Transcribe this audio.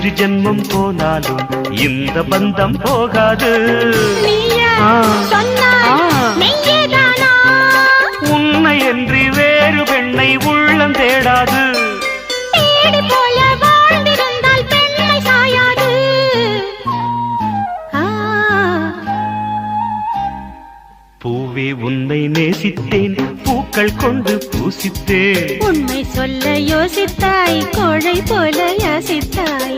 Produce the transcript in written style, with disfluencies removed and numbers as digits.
100 ஜென்மம் போனாலும் இந்த பந்தம் போகாது. உன்னை என்று வேறு பெண்ணை உள்ளம் தேடாது. பூவே உன்னை நேசித்தேன், பூக்கள் கொண்டு பூசித்தேன். உண்மை சொல்ல யோசித்தாய், கோழை போல யாசித்தாய்.